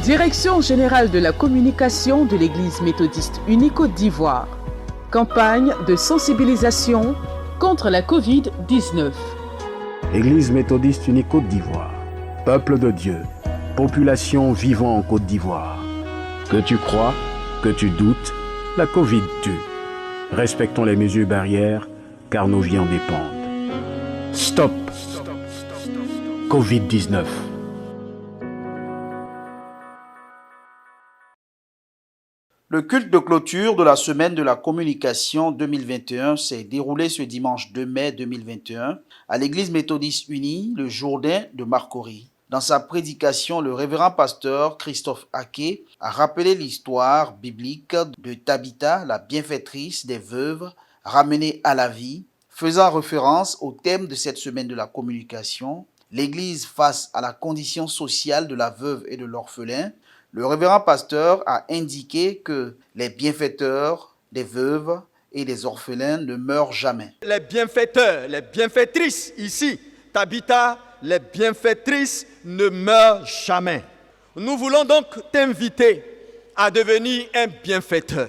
Direction générale de la communication de l'Église méthodiste unie Côte d'Ivoire. Campagne de sensibilisation contre la Covid-19. Église méthodiste unie Côte d'Ivoire. Peuple de Dieu, population vivant en Côte d'Ivoire. Que tu crois, que tu doutes, la Covid tue. Respectons les mesures barrières, car nos vies en dépendent. Stop Covid-19. Le culte de clôture de la semaine de la communication 2021 s'est déroulé ce dimanche 2 mai 2021 à l'église méthodiste unie, le Jourdain de Marcory. Dans sa prédication, le révérend pasteur Christophe Aké a rappelé l'histoire biblique de Tabitha, la bienfaitrice des veuves, ramenée à la vie, faisant référence au thème de cette semaine de la communication, l'Église face à la condition sociale de la veuve et de l'orphelin. Le révérend pasteur a indiqué que les bienfaiteurs des veuves et des orphelins ne meurent jamais. Les bienfaiteurs, les bienfaitrices ici, Tabitha, les bienfaitrices ne meurent jamais. Nous voulons donc t'inviter à devenir un bienfaiteur.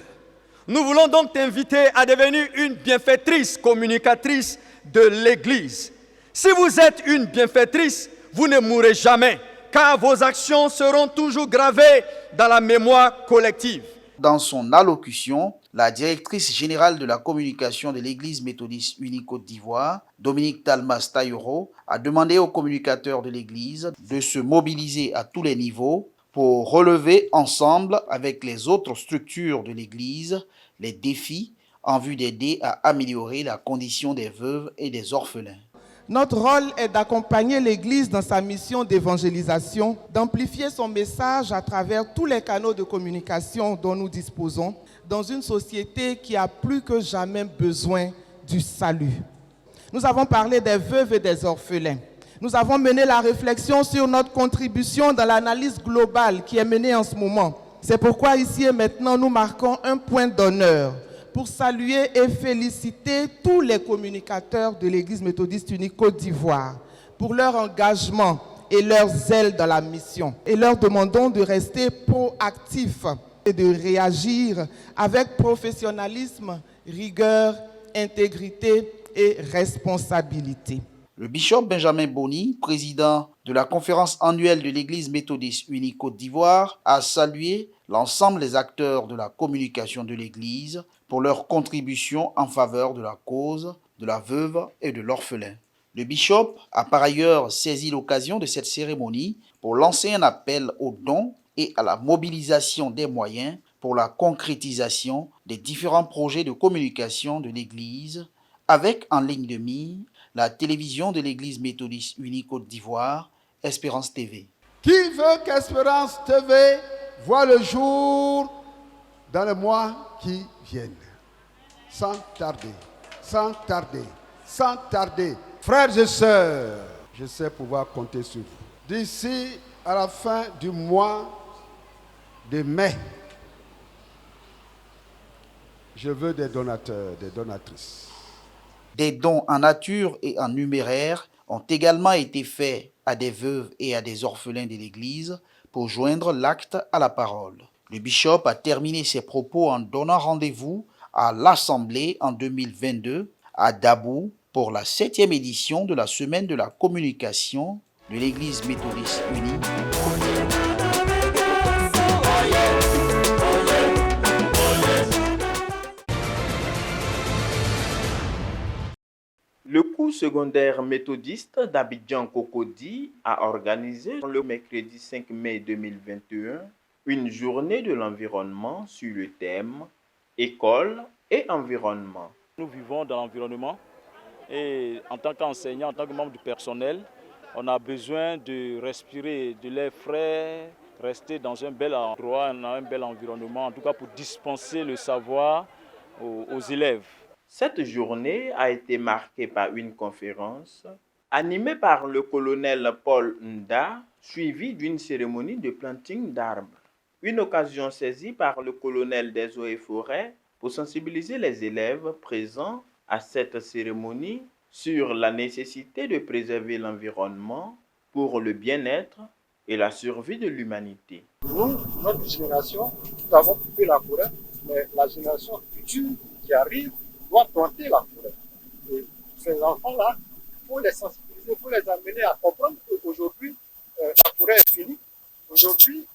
Nous voulons donc t'inviter à devenir une bienfaitrice, communicatrice de l'Église. Si vous êtes une bienfaitrice, vous ne mourrez jamais, car vos actions seront toujours gravées dans la mémoire collective. Dans son allocution, la directrice générale de la communication de l'Église méthodiste unie Côte d'Ivoire, Dominique Talmas Tayoro, a demandé aux communicateurs de l'Église de se mobiliser à tous les niveaux pour relever ensemble avec les autres structures de l'Église les défis en vue d'aider à améliorer la condition des veuves et des orphelins. Notre rôle est d'accompagner l'Église dans sa mission d'évangélisation, d'amplifier son message à travers tous les canaux de communication dont nous disposons, dans une société qui a plus que jamais besoin du salut. Nous avons parlé des veuves et des orphelins. Nous avons mené la réflexion sur notre contribution dans l'analyse globale qui est menée en ce moment. C'est pourquoi ici et maintenant, nous marquons un point d'honneur pour saluer et féliciter tous les communicateurs de l'Église méthodiste unie Côte d'Ivoire pour leur engagement et leur zèle dans la mission. Et leur demandons de rester proactifs et de réagir avec professionnalisme, rigueur, intégrité et responsabilité. Le bishop Benjamin Boni, président de la conférence annuelle de l'Église méthodiste unie Côte d'Ivoire, a salué l'ensemble des acteurs de la communication de l'Église pour leur contribution en faveur de la cause de la veuve et de l'orphelin. Le bishop a par ailleurs saisi l'occasion de cette cérémonie pour lancer un appel aux dons et à la mobilisation des moyens pour la concrétisation des différents projets de communication de l'Église, avec en ligne de mire la télévision de l'Église méthodiste unie Côte d'Ivoire, Espérance TV. Qui veut qu'Espérance TV voit le jour dans les mois qui viennent? Sans tarder, sans tarder, sans tarder. Frères et sœurs, je sais pouvoir compter sur vous. D'ici à la fin du mois de mai, je veux des donateurs, des donatrices. Des dons en nature et en numéraire ont également été faits à des veuves et à des orphelins de l'Église pour joindre l'acte à la parole. Le bishop a terminé ses propos en donnant rendez-vous à l'Assemblée en 2022 à Dabou pour la 7e édition de la Semaine de la communication de l'Église méthodiste unie. Le cours secondaire méthodiste d'Abidjan-Cocody a organisé le mercredi 5 mai 2021 une journée de l'environnement sur le thème « École et environnement ». Nous vivons dans l'environnement et en tant qu'enseignant, en tant que membre du personnel, on a besoin de respirer de l'air frais, rester dans un bel endroit, dans un bel environnement, en tout cas pour dispenser le savoir aux élèves. Cette journée a été marquée par une conférence animée par le colonel Paul Nda, suivie d'une cérémonie de planting d'arbres. Une occasion saisie par le colonel des Eaux et Forêts pour sensibiliser les élèves présents à cette cérémonie sur la nécessité de préserver l'environnement pour le bien-être et la survie de l'humanité. Nous, notre génération, nous avons coupé la forêt, mais la génération future qui arrive doit planter la forêt. Et ces enfants-là, il faut les sensibiliser, il faut les amener à comprendre qu'aujourd'hui, la forêt est finie. Aujourd'hui,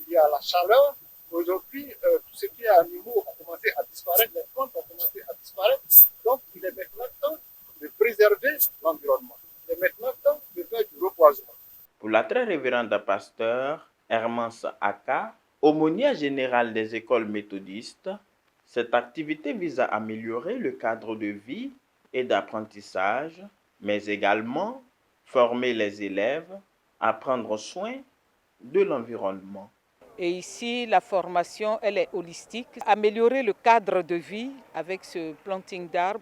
il y a la chaleur. Aujourd'hui, tout ce qui est animaux a commencé à disparaître, les plantes ont commencé à disparaître. Donc, il est maintenant temps de préserver l'environnement. Il est maintenant temps de faire du reboisement. Pour la très révérende pasteur Hermance Aka, aumônière générale des écoles méthodistes, cette activité vise à améliorer le cadre de vie et d'apprentissage, mais également former les élèves à prendre soin de l'environnement. Et ici, la formation, elle est holistique. Améliorer le cadre de vie avec ce planting d'arbres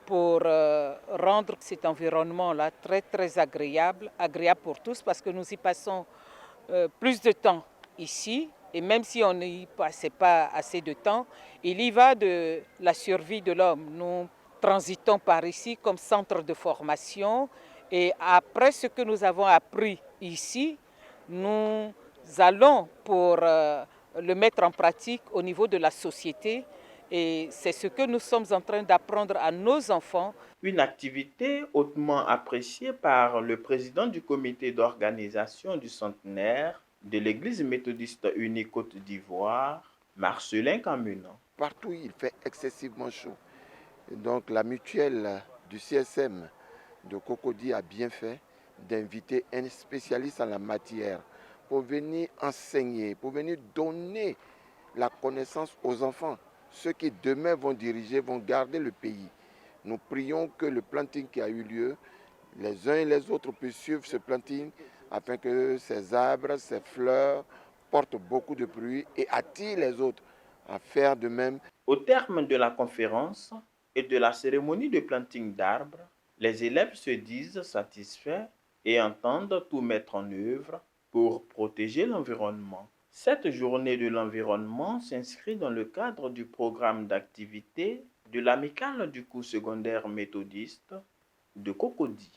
pour rendre cet environnement-là très, très agréable pour tous parce que nous y passons plus de temps ici. Et même si on n'y passait pas assez de temps, il y va de la survie de l'homme. Nous transitons par ici comme centre de formation et après ce que nous avons appris ici, nous allons pour le mettre en pratique au niveau de la société et c'est ce que nous sommes en train d'apprendre à nos enfants. Une activité hautement appréciée par le président du comité d'organisation du centenaire de l'Église méthodiste unie Côte d'Ivoire, Marcelin Camunant. Partout il fait excessivement chaud. Et donc la mutuelle du CSM de Cocody a bien fait d'inviter un spécialiste en la matière pour venir enseigner, pour venir donner la connaissance aux enfants. Ceux qui demain vont diriger, vont garder le pays. Nous prions que le planting qui a eu lieu, les uns et les autres puissent suivre ce planting afin que ces arbres, ces fleurs portent beaucoup de fruits et attirent les autres à faire de même. Au terme de la conférence et de la cérémonie de planting d'arbres, les élèves se disent satisfaits et entendent tout mettre en œuvre pour protéger l'environnement. Cette journée de l'environnement s'inscrit dans le cadre du programme d'activité de l'amicale du cours secondaire méthodiste de Cocody.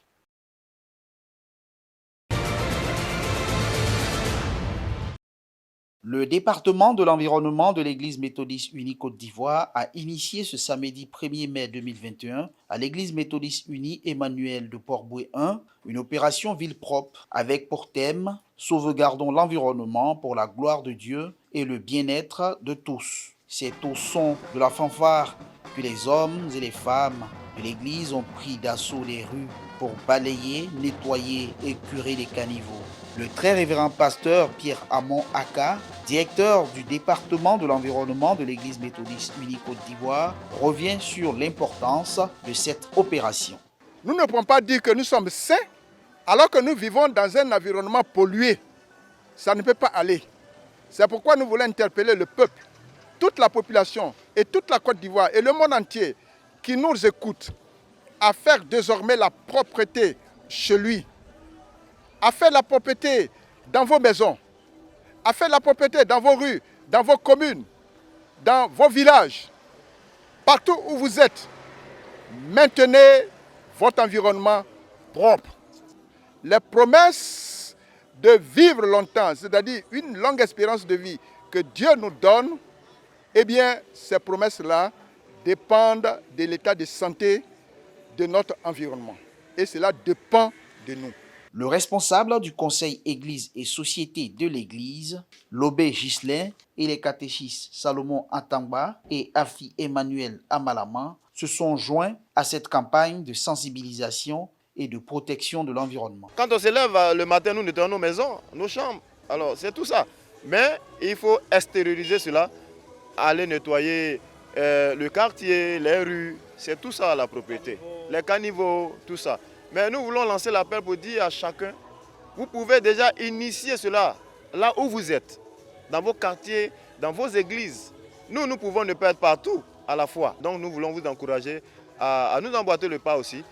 Le département de l'environnement de l'Église méthodiste unie Côte d'Ivoire a initié ce samedi 1er mai 2021 à l'Église méthodiste unie Emmanuel de Port-Bouët 1 une opération ville propre avec pour thème « Sauvegardons l'environnement pour la gloire de Dieu et le bien-être de tous ». C'est au son de la fanfare que les hommes et les femmes de l'Église ont pris d'assaut les rues pour balayer, nettoyer et curer les caniveaux. Le très révérend pasteur Pierre Amon Aka, directeur du département de l'environnement de l'Église méthodiste unie Côte d'Ivoire, revient sur l'importance de cette opération. Nous ne pouvons pas dire que nous sommes sains alors que nous vivons dans un environnement pollué. Ça ne peut pas aller. C'est pourquoi nous voulons interpeller le peuple, toute la population et toute la Côte d'Ivoire et le monde entier qui nous écoute à faire désormais la propreté chez lui, à faire la propreté dans vos maisons, à faire la propreté dans vos rues, dans vos communes, dans vos villages, partout où vous êtes. Maintenez votre environnement propre. Les promesses de vivre longtemps, c'est-à-dire une longue espérance de vie que Dieu nous donne, eh bien, ces promesses-là dépendent de l'état de santé de notre environnement. Et cela dépend de nous. Le responsable du conseil Église et Société de l'Église, Lobé Ghislain, et les catéchistes Salomon Atangba et Afi Emmanuel Amalaman se sont joints à cette campagne de sensibilisation et de protection de l'environnement. Quand on se lève le matin, nous nettoyons nos maisons, nos chambres. Alors c'est tout ça. Mais il faut extérioriser cela, aller nettoyer le quartier, les rues. C'est tout ça la propriété. Les caniveaux, tout ça. Mais nous voulons lancer l'appel pour dire à chacun, vous pouvez déjà initier cela là où vous êtes, dans vos quartiers, dans vos églises. Nous pouvons ne pas être partout à la fois. Donc nous voulons vous encourager à nous emboîter le pas aussi,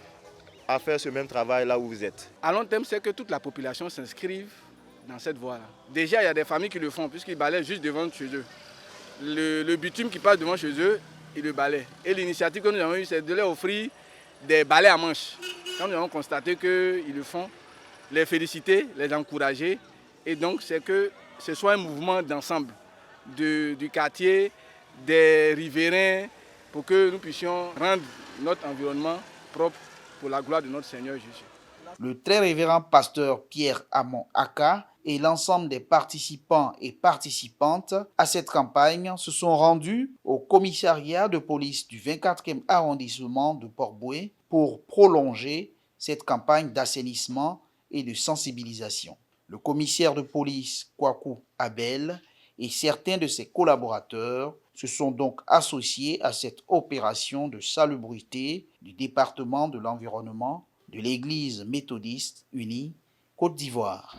à faire ce même travail là où vous êtes. À long terme, c'est que toute la population s'inscrive dans cette voie-là. Déjà, il y a des familles qui le font, puisqu'ils balaient juste devant chez eux. Le bitume qui passe devant chez eux, ils le balaient. Et l'initiative que nous avons eue, c'est de leur offrir des balais à manches. Quand nous avons constaté qu'ils le font, les féliciter, les encourager Et donc, c'est que ce soit un mouvement d'ensemble du quartier, des riverains, pour que nous puissions rendre notre environnement propre pour la gloire de notre Seigneur Jésus. Le très révérend pasteur Pierre Amon Aka et l'ensemble des participants et participantes à cette campagne se sont rendus au commissariat de police du 24e arrondissement de Port-Bouët pour prolonger cette campagne d'assainissement et de sensibilisation. Le commissaire de police Kwaku Abel et certains de ses collaborateurs se sont donc associés à cette opération de salubrité du département de l'environnement de l'Église méthodiste unie Côte d'Ivoire.